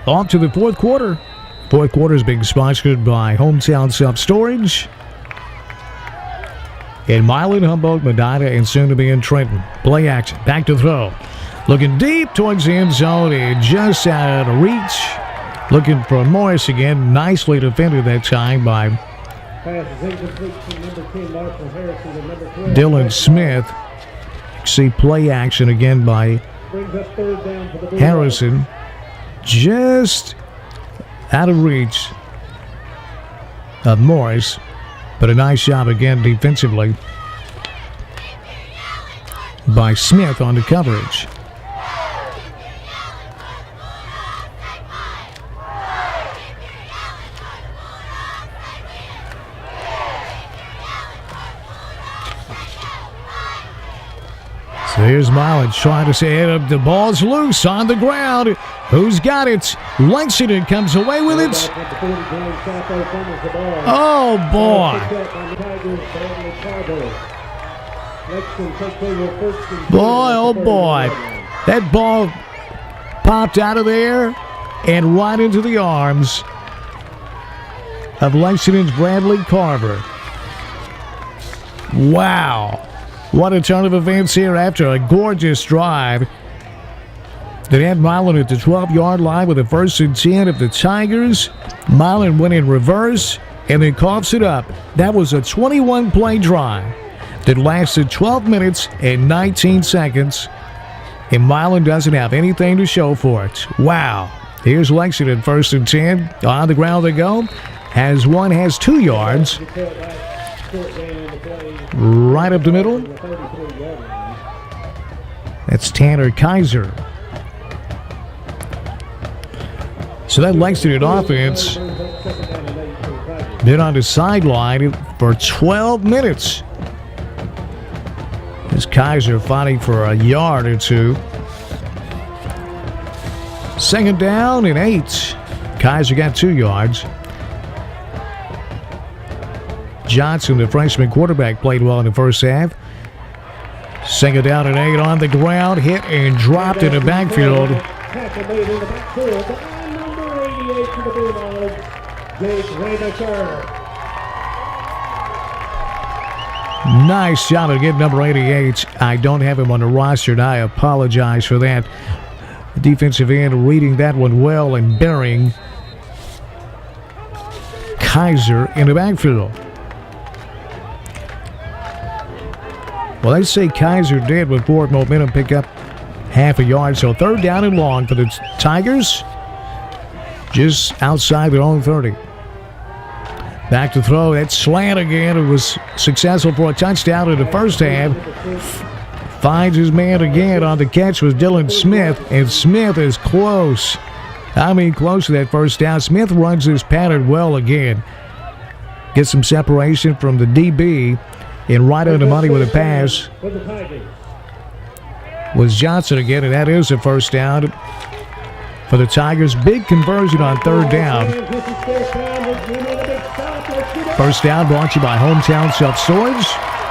off to the fourth quarter. Fourth quarter is being sponsored by Hometown Self-Storage in Milan, Humboldt, Medina, and soon to be in Trenton. Play action. Back to throw. Looking deep towards the end zone and just out of reach. Looking for Morris again. Nicely defended that time by Dylan Smith. See play action again by Harrison. Just out of reach of Morris. But a nice job again defensively by Smith on the coverage. So here's Milan trying to say it. The ball's loose on the ground. Who's got it? Lexington comes away with it. Oh, boy. Boy, oh, boy. That ball popped out of there and right into the arms of Lexington's Bradley Carver. Wow. What a turn of events here after a gorgeous drive. They had Milan at the 12-yard line with a 1st and 10 of the Tigers. Milan went in reverse and then coughs it up. That was a 21-play drive that lasted 12 minutes and 19 seconds. And Milan doesn't have anything to show for it. Wow. Here's Lexington, 1st and 10. On the ground they go. Has 2 yards. Right up the middle. That's Tanner Kaiser. So that Lexington offense been on the sideline for 12 minutes. This Kaiser fighting for a yard or two. 2nd down and 8. Kaiser got 2 yards. Johnson, the freshman quarterback, played well in the first half. 2nd down and 8 on the ground. Hit and dropped in the backfield. Nice job to get number 88. I don't have him on the roster, and I apologize for that. Defensive end reading that one well and burying Kaiser in the backfield. Well, they say Kaiser did with forward momentum pick up half a yard. So 3rd down and long for the Tigers. Just outside their own 30. Back to throw. That slant again. It was successful for a touchdown in the first half. Finds his man again. On the catch was Dylan Smith. And Smith is close. I mean, close to that first down. Smith runs this pattern well again. Gets some separation from the DB. And right on the money with a pass was Johnson again, and that is the 1st down for the Tigers. Big conversion on 3rd down. 1st down brought to you by Hometown Self-Storage,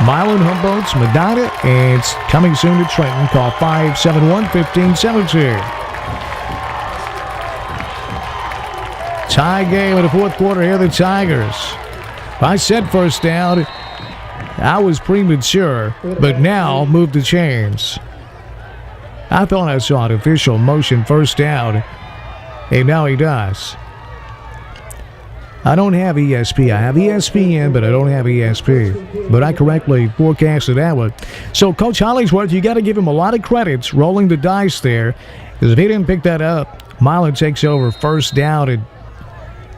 Milan, Humboldt, Medina, and it's coming soon to Trenton. Call 571-1517. Tie game in the 4th quarter here, the Tigers. I said 1st down. I was premature, but now move the chains. I thought I saw an official motion 1st down, and now he does. I don't have ESP. I have ESPN, but I don't have ESP. But I correctly forecasted that one. So Coach Hollingsworth, you got to give him a lot of credits rolling the dice there, because if he didn't pick that up, Milan takes over 1st down in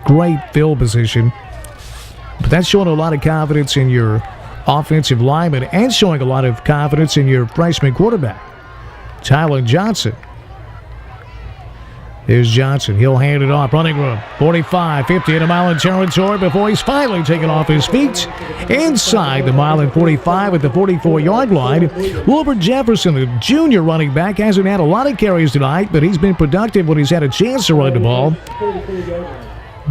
great field position. But that's showing a lot of confidence in your offensive lineman and showing a lot of confidence in your freshman quarterback, Tyler Johnson. Here's Johnson. He'll hand it off. Running room. 45, 50 in the Milan territory before he's finally taken off his feet. Inside the Milan 45 at the 44-yard line. Wilbur Jefferson, the junior running back, hasn't had a lot of carries tonight, but he's been productive when he's had a chance to run the ball.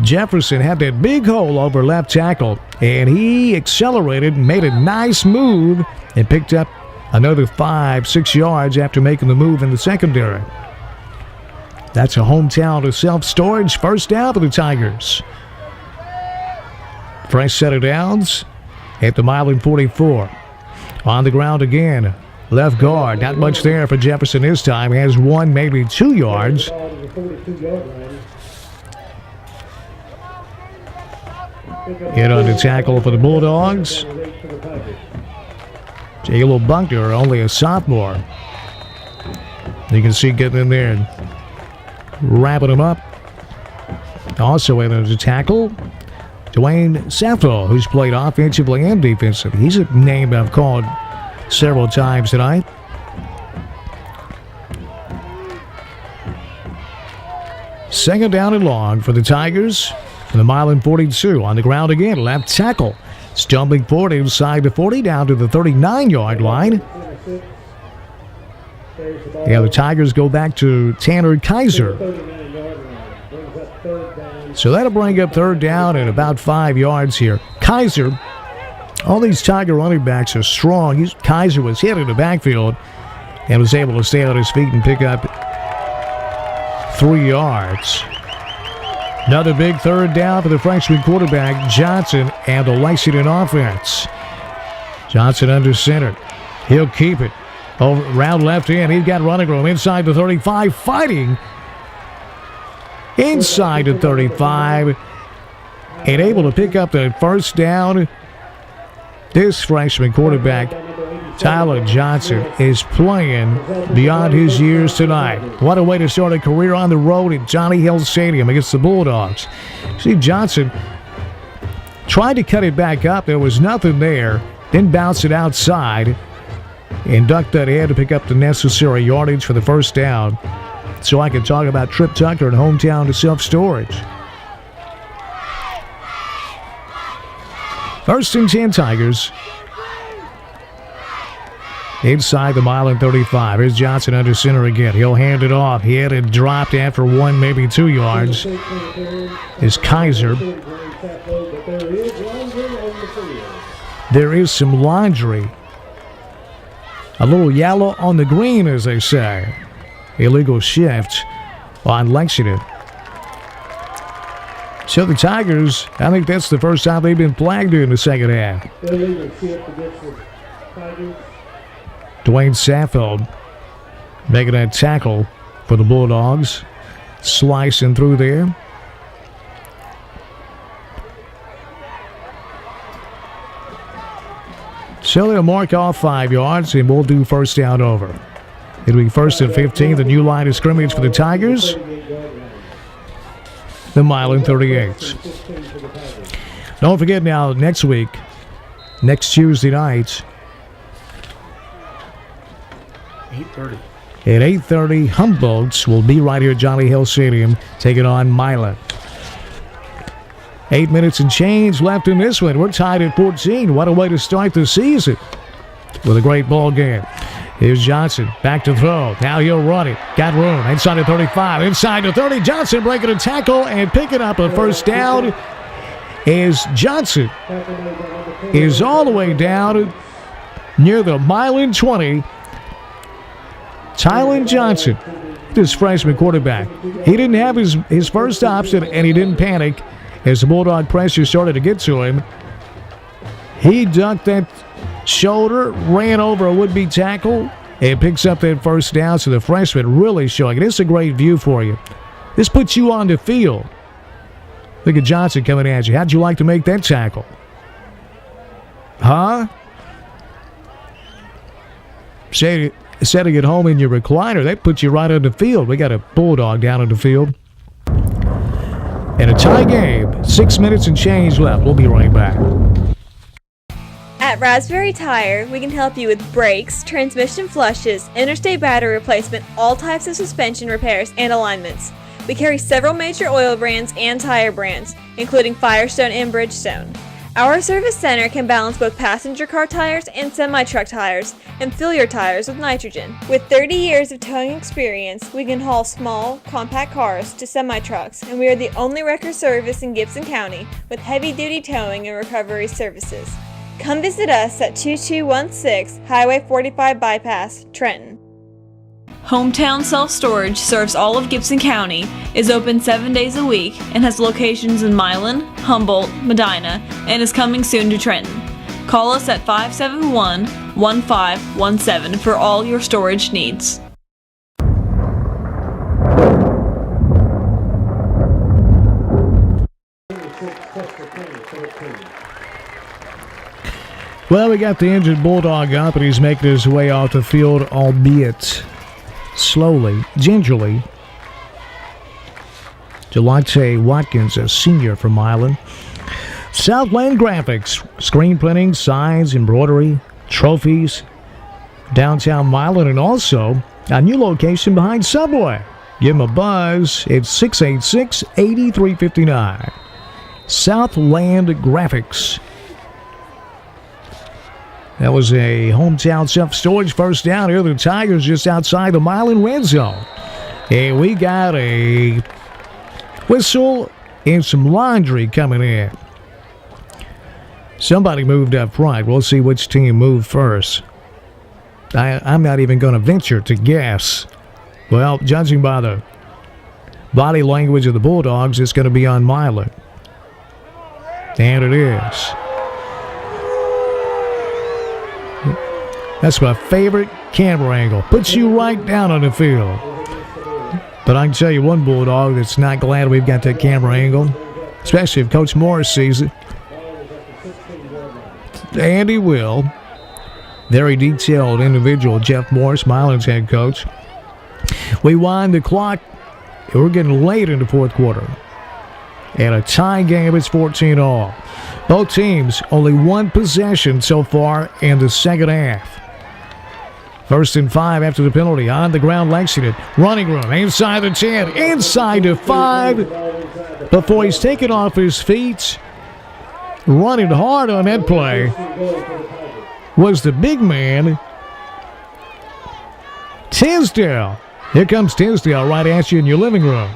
Jefferson had that big hole over left tackle, and he accelerated and made a nice move and picked up another 5-6 yards after making the move in the secondary. That's a hometown to self-storage first down for the Tigers. Fresh set of downs at the Milan 44. On the ground again. Left guard. Not much there for Jefferson this time. He has 1, maybe 2 yards. In on the tackle for the Bulldogs. Jalen Buckner, only a sophomore. You can see getting in there and wrapping him up. Also in on the tackle, Dwayne Saffold, who's played offensively and defensively. He's a name I've called several times tonight. Second down and long for the Tigers from the Milan 42. On the ground again, left tackle. Stumbling forward inside the 40, down to the 39-yard line. Yeah, the Tigers go back to Tanner Kaiser. So that'll bring up third down and about 5 yards here. Kaiser, all these Tiger running backs are strong. Kaiser was hit in the backfield and was able to stay on his feet and pick up 3 yards. Another big third down for the freshman quarterback, Johnson, and the Lexington offense. Johnson under center. He'll keep it. Over, round left in. He's got running room inside the 35, fighting inside the 35, and able to pick up the first down. This freshman quarterback, Tyler Johnson, is playing beyond his years tonight. What a way to start a career on the road at Johnny Hill Stadium against the Bulldogs. See, Johnson tried to cut it back up. There was nothing there. Then bounced it outside and ducked that head to pick up the necessary yardage for the first down. So I can talk about Trip Tucker and hometown to self-storage. First and 10 Tigers. Inside the Milan 35. Here's Johnson under center again. He'll hand it off. He had it dropped after 1, maybe 2 yards. Is Kaiser. There is some laundry. A little yellow on the green, as they say. Illegal shift on Lexington. So the Tigers, I think that's the first time they've been flagged in the second half. Dwayne Saffold making that tackle for the Bulldogs. Slicing through there. So they'll mark off 5 yards and we'll do first down over. It'll be first and 15, the new line of scrimmage for the Tigers. The Milan 38. Don't forget now, next week, next Tuesday night, 8:30. At 8:30, Humboldts will be right here at Johnny Hill Stadium taking on Milan. 8 minutes and change left in this one. We're tied at 14. What a way to start the season with a great ball game. Here's Johnson, back to throw. Now he'll run it. Got room. Inside the 35, inside the 30. Johnson breaking a tackle and picking up a first down as Johnson is all the way down near the Milan 20. Tylen Johnson, this freshman quarterback. He didn't have his first option, and he didn't panic as the Bulldog pressure started to get to him. He ducked that shoulder, ran over a would-be tackle, and picks up that first down. So the freshman really showing it. This is a great view for you. This puts you on the field. Look at Johnson coming at you. How'd you like to make that tackle? Huh? Setting it home in your recliner, that puts you right on the field. We got a Bulldog down on the field. And a tie game. 6 minutes and change left. We'll be right back. At Raspberry Tire, we can help you with brakes, transmission flushes, interstate battery replacement, all types of suspension repairs and alignments. We carry several major oil brands and tire brands, including Firestone and Bridgestone. Our service center can balance both passenger car tires and semi-truck tires and fill your tires with nitrogen. With 30 years of towing experience, we can haul small, compact cars to semi-trucks, and we are the only wrecker service in Gibson County with heavy-duty towing and recovery services. Come visit us at 2216 Highway 45 Bypass, Trenton. Hometown Self-Storage serves all of Gibson County, is open 7 days a week, and has locations in Milan, Humboldt, Medina, and is coming soon to Trenton. Call us at 571-1517 for all your storage needs. Well, we got the injured Bulldog up, and he's making his way off the field, albeit slowly, gingerly. Delonte Watkins, a senior from Milan. Southland Graphics, screen printing, signs, embroidery, trophies, downtown Milan, and also a new location behind Subway. Give them a buzz. It's 686-8359. Southland Graphics. That was a hometown self-storage first down. Here the Tigers just outside the Milan red zone. And we got a whistle and some laundry coming in. Somebody moved up front. We'll see which team moved first. I'm not even going to venture to guess. Well, judging by the body language of the Bulldogs, it's going to be on Milan. And it is. That's my favorite camera angle. Puts you right down on the field. But I can tell you one Bulldog that's not glad we've got that camera angle, especially if Coach Morris sees it. And he will. Very detailed individual, Jeff Morris, Milan's head coach. We wind the clock. We're getting late in the fourth quarter. And a tie game, it's 14-all. Both teams only one possession so far in the second half. 1st and 5 after the penalty. On the ground, Lexington. Running room. Inside the 10. Inside the 5. Before he's taken off his feet. Running hard on that play was the big man, Tisdale. Here comes Tisdale right at you in your living room.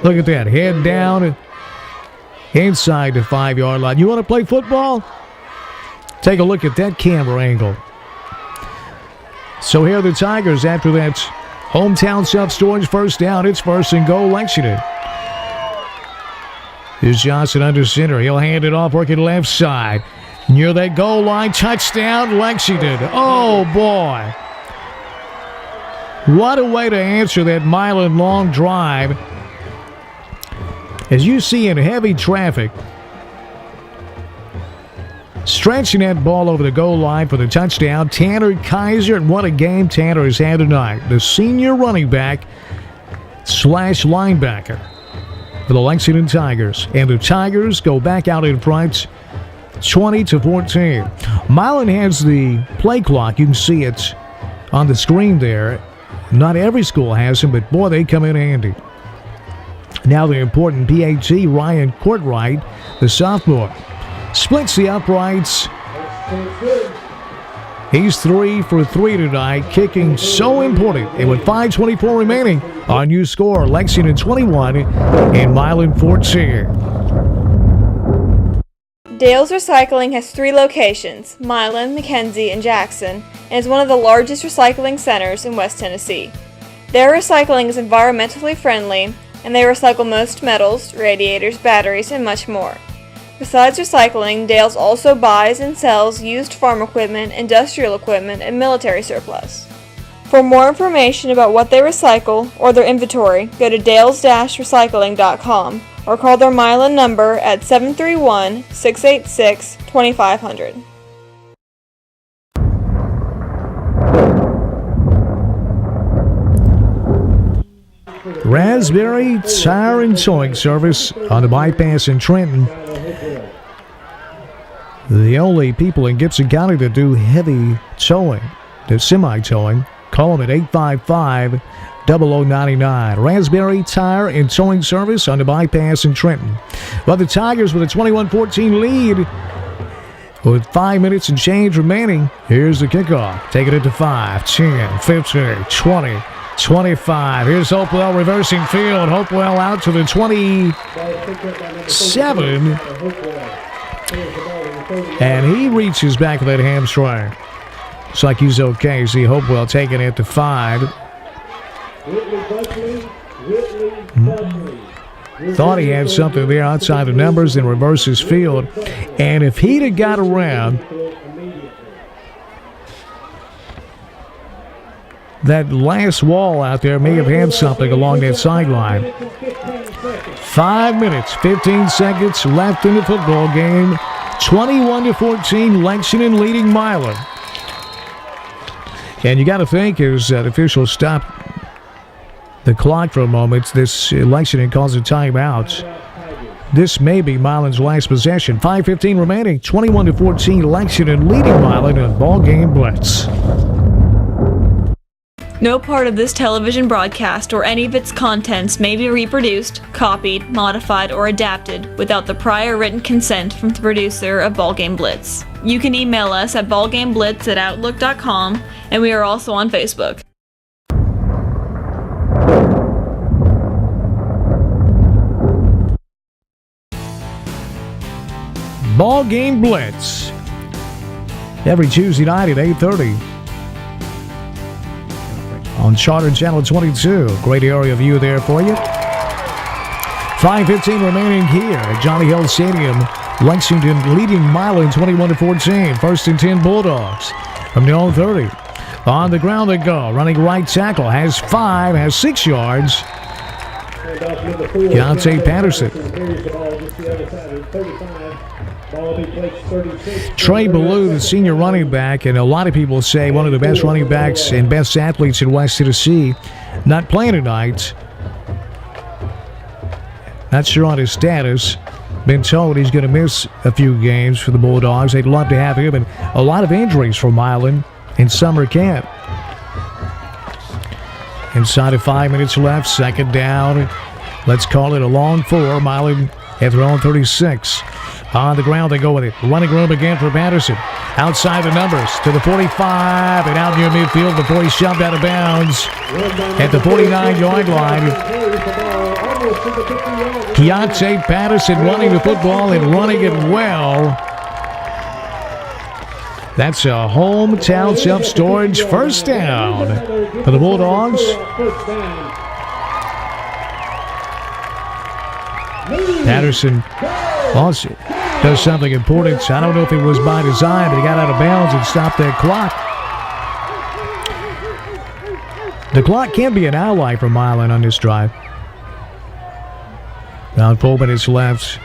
Look at that. Head down. Inside the 5-yard line. You want to play football? Take a look at that camera angle. So here are the Tigers after that hometown self-storage first down. It's 1st and goal, Lexington. Here's Johnson under center. He'll hand it off, working left side. Near that goal line, touchdown, Lexington. Oh, boy. What a way to answer that Milan long drive. As you see in heavy traffic, stretching that ball over the goal line for the touchdown, Tanner Kaiser. And what a game Tanner has had tonight. The senior running back / linebacker for the Lexington Tigers. And the Tigers go back out in front, 20-14. Milan has the play clock. You can see it on the screen there. Not every school has them, but boy, they come in handy. Now the important PAT, Ryan Courtwright, the sophomore, splits the uprights. He's 3 for 3 tonight, kicking so important. And with 5:24 remaining, our new score, Lexington 21 and Milan 14. Dale's Recycling has 3 locations, Milan, McKenzie, and Jackson, and is one of the largest recycling centers in West Tennessee. Their recycling is environmentally friendly, and they recycle most metals, radiators, batteries, and much more. Besides recycling, Dale's also buys and sells used farm equipment, industrial equipment, and military surplus. For more information about what they recycle or their inventory, go to dales-recycling.com or call their Milan number at 731-686-2500. Raspberry Tire and Towing Service on the bypass in Trenton. The only people in Gibson County that do heavy towing, the semi-towing. Call them at 855-0099. Raspberry Tire and Towing Service on the bypass in Trenton. Well, the Tigers with a 21-14 lead. With 5 minutes and change remaining, here's the kickoff. Taking it to 5, 10, 15, 20, 25. Here's Hopewell reversing field. Hopewell out to the 27. And he reaches back with that hamstring. Looks like he's okay. See Hopewell taking it to 5. Thought he had something there outside the numbers and reverses field. And if he'd have got around, that last wall out there may have had something along that sideline. 5 minutes, 15 seconds left in the football game. 21-14, Lexington leading Milan. And you got to think as the officials stop the clock for a moment, this Lexington calls a timeout. This may be Milan's last possession. 5:15 remaining, 21-14, Lexington leading Milan in BallGame Blitz. No part of this television broadcast or any of its contents may be reproduced, copied, modified, or adapted without the prior written consent from the producer of BallGame Blitz. You can email us at ballgameblitz@outlook.com, and we are also on Facebook. BallGame Blitz every Tuesday night at 8:30. On Charter Channel 22. Great area view there for you. 5:15 remaining here at Johnny Hill Stadium. Lexington leading Milan 21-14. First and 10 Bulldogs from the own 30. On the ground they go. Running right tackle. Has 6 yards. Keontae Patterson. Trey Ballou, the senior running back, and a lot of people say one of the best running backs and best athletes in West Tennessee, not playing tonight. Not sure on his status. Been told he's going to miss a few games for the Bulldogs. They'd love to have him, and a lot of injuries for Milan in summer camp. Inside of 5 minutes left, second down. Let's call it a long 4. Milan at their own 36. On the ground they go with it. Running room again for Patterson. Outside the numbers to the 45 and out near midfield before he's shoved out of bounds at the 49-yard line. Keontae Patterson running the football and running it well. That's a hometown self-storage first down for the Bulldogs. Patterson also does something important. I don't know if it was by design, but he got out of bounds and stopped that clock. The clock can be an ally for Milan on this drive. Around 4 minutes left.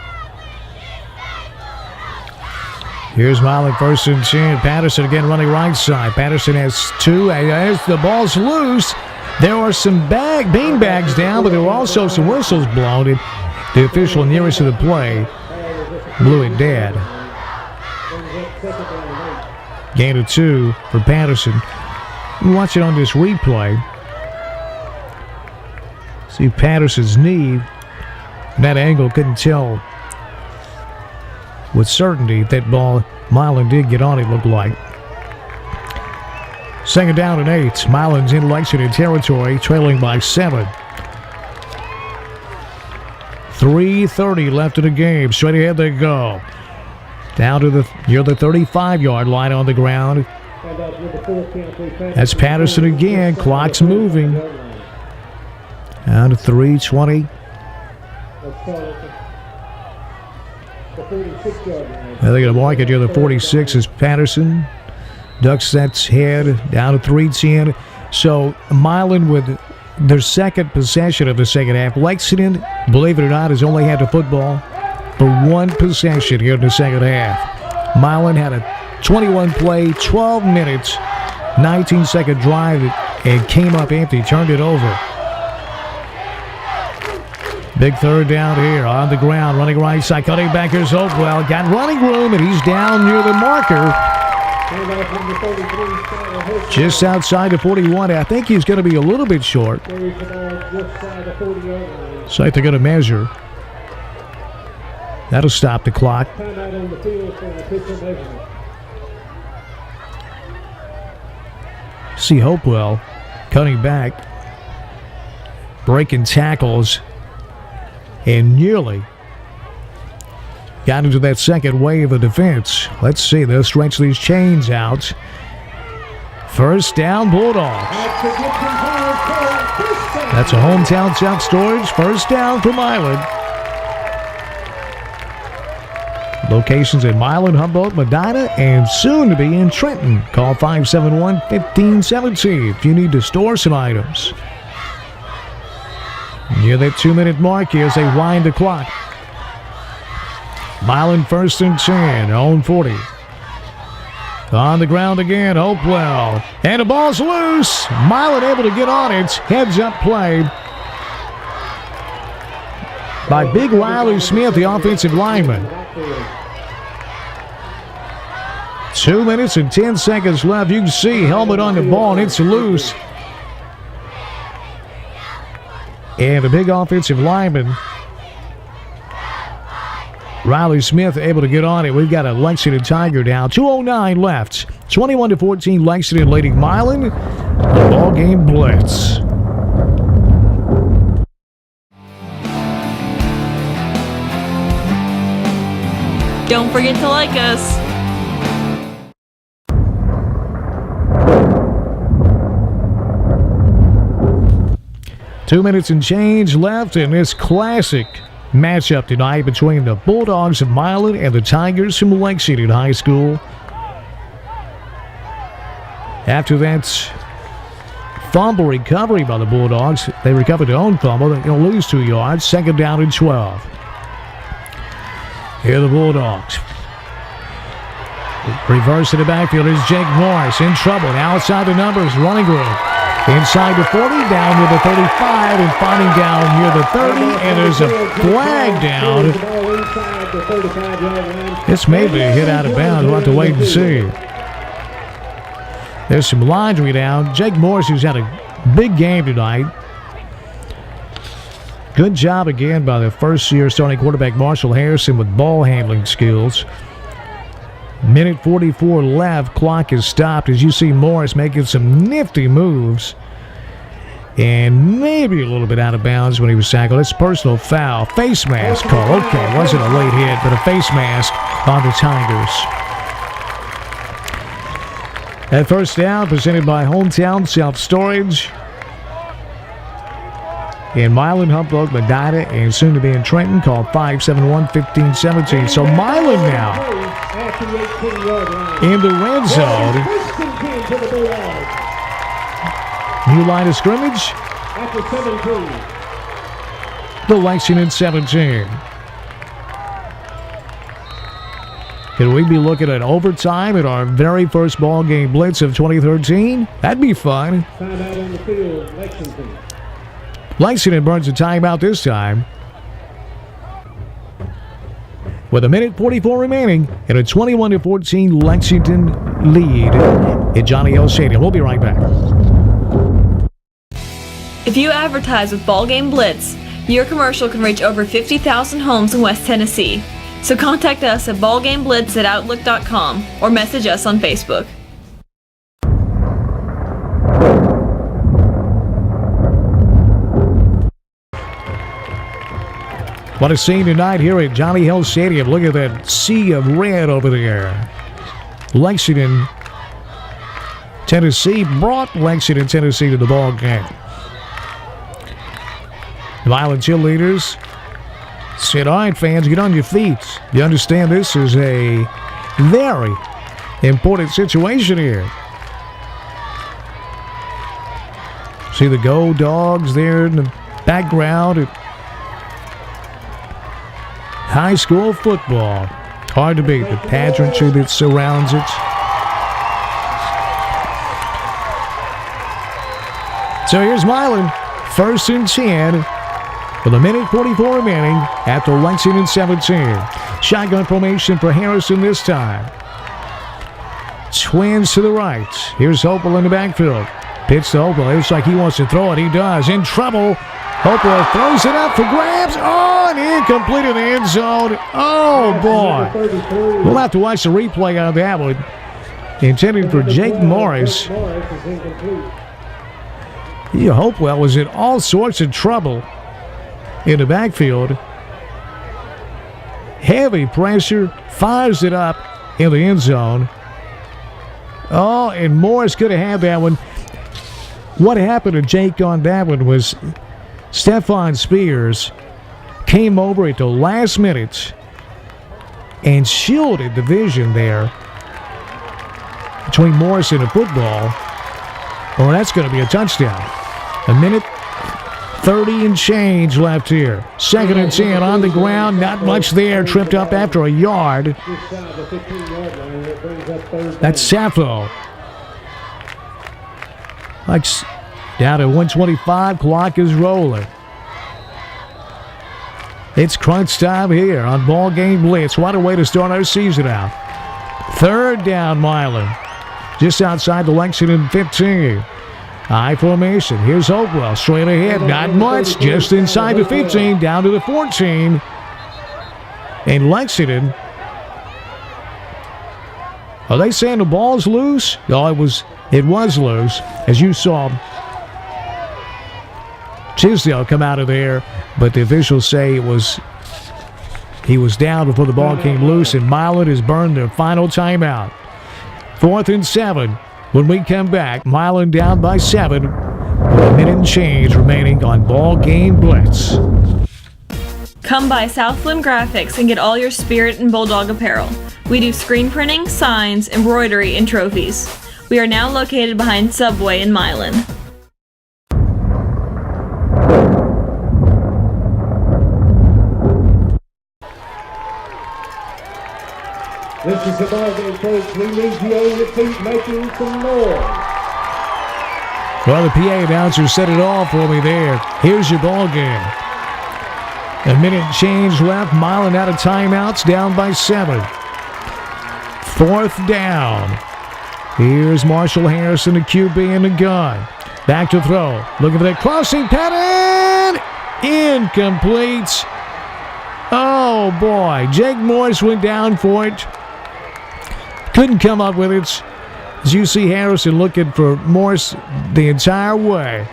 Here's Milan first and 10. Patterson again running right side. Patterson has 2. As the ball's loose, there are some bean bags down, but there were also some whistles blown. And the official nearest to the play blew it dead. Gain of 2 for Patterson. Watch it on this replay. See Patterson's knee. That angle couldn't tell with certainty that ball Milan did get on, it looked like. Second down and 8. Milan's in Lexington territory, trailing by 7. 3:30 left in the game. Straight ahead they go. Down to near the 35-yard line on the ground. That's Patterson again. Clock's moving. Down to 3:20. They're going to mark it near the 46 as Patterson ducks that head down to 3:10. So Milan with their second possession of the second half. Lexington, believe it or not, has only had the football for 1 possession here in the second half. Milan had a 21-play, 12 minutes, 19-second drive and came up empty, turned it over. Big third down here on the ground, running right side, cutting back. Here's Hopewell. Got running room, and he's down near the marker. Just outside the 41. I think he's going to be a little bit short. So they're going to measure. That'll stop the clock. See Hopewell cutting back, breaking tackles, and nearly got into that second wave of defense. Let's see, they'll stretch these chains out. First down, Bulldogs. That's a hometown self-storage. First down for Milan. Locations in Milan, Humboldt, Medina, and soon to be in Trenton. Call 571-1517 if you need to store some items. Near that 2-minute mark here as they wind the clock. Milan first and 10, own 40. On the ground again, Hopewell. And the ball's loose. Milan able to get on it. Heads up play by Big Riley Smith, the offensive lineman. 2 minutes and 10 seconds left. You can see helmet on the ball, and it's loose. And a big offensive lineman, Riley Smith, able to get on it. We've got a Lexington Tiger down. 2:09 left. 21-14 Lexington leading Milan. The BallGame Blitz. Don't forget to like us. Two minutes and change left in this classic matchup tonight between the Bulldogs of Milan and the Tigers from Lexington High School. After that fumble recovery by the Bulldogs, they recovered their own fumble. They're going to lose 2 yards. Second down and 12. Here are the Bulldogs. Reverse to the backfield is Jake Morris in trouble. Now outside the numbers, running room. Inside the 40, down near the 35, and finding down near the 30, and there's a flag down. This may be a hit out of bounds. We'll have to wait and see. There's some laundry down. Jake Morris, who's had a big game tonight. Good job again by the first-year starting quarterback Marshall Harrison with ball handling skills. Minute 44 left. Clock is stopped as you see Morris making some nifty moves. And maybe a little bit out of bounds when he was tackled. It's a personal foul. Face mask call. Okay, wasn't a late hit, but a face mask on the Tigers. That first down presented by Hometown Self-Storage in Milan, Humboldt, Medina, and soon to be in Trenton. Call 571-1517. So Milan now in the red zone. New line of scrimmage. The Lexington 17. Can we be looking at overtime at our very first BallGame Blitz of 2013? That'd be fun. Timeout on the field, Lexington. Lexington burns a timeout this time. With a minute 44 remaining and a 21-14 Lexington lead at Johnny L. Stadium. We'll be right back. If you advertise with BallGame Blitz, your commercial can reach over 50,000 homes in West Tennessee. So contact us at ballgameblitz@outlook.com or message us on Facebook. What a scene tonight here at Johnny Hill Stadium. Look at that sea of red over there. Lexington, Tennessee brought Lexington, Tennessee to the ball game. The Milan cheerleaders said, all right, fans, get on your feet. You understand this is a very important situation here. See the Go Dogs there in the background. High school football. Hard to beat the pageantry that surrounds it. So here's Milan. First and 10 with a minute 44 remaining after Lexington 17. Shotgun formation for Harrison this time. Twins to the right. Here's Hopewell in the backfield. Pitch to Hopewell. It looks like he wants to throw it. He does. In trouble. Hopewell throws it up for grabs. Oh, and incomplete in the end zone. Oh, boy. We'll have to watch the replay on that one. Intended for Jake Morris. Yeah, Hopewell was in all sorts of trouble in the backfield. Heavy pressure. Fires it up in the end zone. Oh, and Morris could have had that one. What happened to Jake on that one was Stephon Spears came over at the last minute and shielded the vision there between Morris and the football. Oh, that's going to be a touchdown. A minute 30 and change left here. 2nd and 10 on the ground. Not much there. Tripped up after a yard. That's Sappho. Down to 125. Clock is rolling. It's crunch time here on BallGame Blitz. What a way to start our season out. 3rd down, Milan. Just outside the Lexington 15. High formation. Here's Hopewell. Straight ahead. Not much. Just inside the 15. Down to the 14. And Lexington. Are they saying the ball's loose? No, it was loose. As you saw Tisdale come out of there. But the officials say he was down before the ball came loose. And Milan has burned their final timeout. 4th and 7. When we come back, Milan down by 7 with a minute and change remaining on BallGame Blitz. Come by Southland Graphics and get all your Spirit and Bulldog apparel. We do screen printing, signs, embroidery, and trophies. We are now located behind Subway in Milan. This is the BallGame, folks. We need you on your feet making some noise. Well, the PA announcer said it all for me there. Here's your ball game. A minute and change left. Milan out of timeouts, down by 7. 4th down. Here's Marshall Harrison, the QB in the gun. Back to throw. Looking for that crossing pattern. Incomplete. Oh, boy. Jake Morris went down for it. Couldn't come up with it. As you see Harrison looking for Morris the entire way.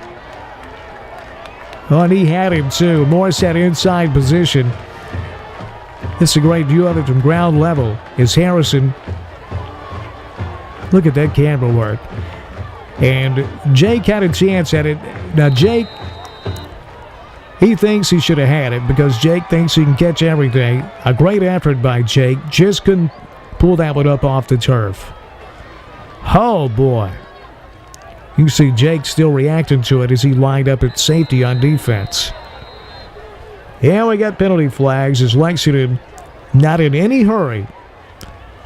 Oh, and he had him too. Morris had inside position. This is a great view of it from ground level. Is Harrison. Look at that camera work. And Jake had a chance at it. Now Jake, he thinks he should have had it because Jake thinks he can catch everything. A great effort by Jake. Just couldn't pull that one up off the turf. Oh, boy. You see Jake still reacting to it as he lined up at safety on defense. Yeah, we got penalty flags as Lexington not in any hurry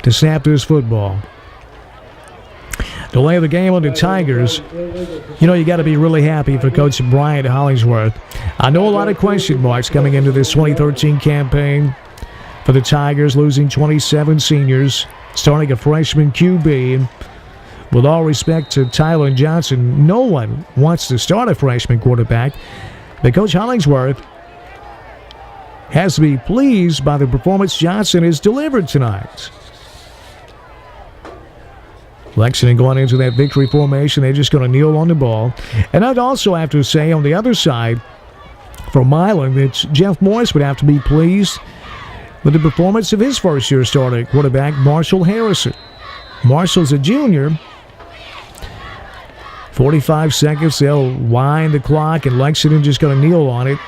to snap this football. Delay of the game on the Tigers. You know, you got to be really happy for Coach Bryant Hollingsworth. I know a lot of question marks coming into this 2013 campaign for the Tigers, losing 27 seniors, starting a freshman QB. With all respect to Tyler Johnson, no one wants to start a freshman quarterback. But Coach Hollingsworth has to be pleased by the performance Johnson has delivered tonight. Lexington going into that victory formation. They're just going to kneel on the ball. And I'd also have to say on the other side, for Milan, that Jeff Morris would have to be pleased with the performance of his first-year starting quarterback, Marshall Harrison. Marshall's a junior. 45 seconds, they'll wind the clock, and Lexington just going to kneel on it.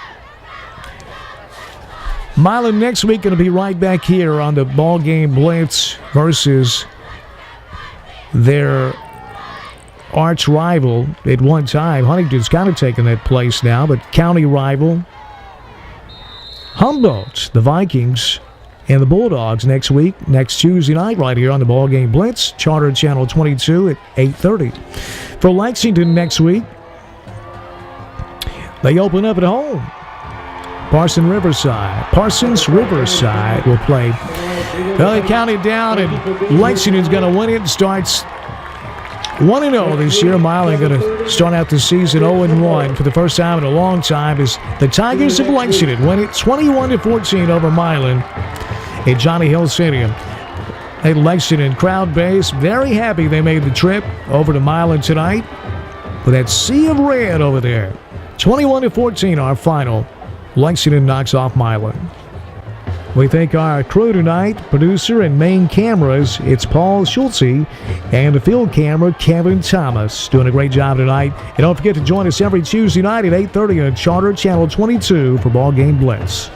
Milan next week going to be right back here on the BallGame Blitz versus their arch rival at one time. Huntington's kind of taken that place now, but county rival Humboldt, the Vikings, and the Bulldogs next week, next Tuesday night, right here on the BallGame Blitz, Charter Channel 22 at 8:30. For Lexington next week, they open up at home. Parsons Riverside will play. Well, they counted down, and Lexington's going to win it. Starts 1-0 this year. Milan going to start out the season 0-1 for the first time in a long time as the Tigers of Lexington win it 21-14 over Milan at Johnny Hill Stadium. At Lexington crowd base, very happy they made the trip over to Milan tonight with that sea of red over there. 21-14 our final. Lexington knocks off Milan. We thank our crew tonight, producer and main cameras, it's Paul Schultze, and the field camera, Kevin Thomas, doing a great job tonight. And don't forget to join us every Tuesday night at 8:30 on Charter Channel 22 for BallGame Blitz.